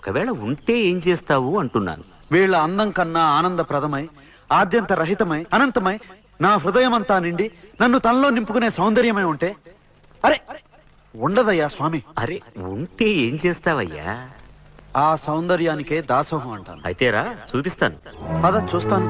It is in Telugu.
ఒకవేళ ఉంటే ఏం చేస్తావు అంటున్నాను. వీళ్ళ అందం కన్నా ఆనందప్రదమై, ఆద్యంత రహితమై, అనంతమై, నా హృదయమంతా నిండి నన్ను తనలో నింపుకునే సౌందర్యమై ఉంటే, అరే ఉండదయ్యా స్వామి. అరే ఉంటే ఏం చేస్తావయ్యా? ఆ సౌందర్యానికే దాసోహం అంటాను. అయితేరా చూపిస్తాను. పద చూస్తాను.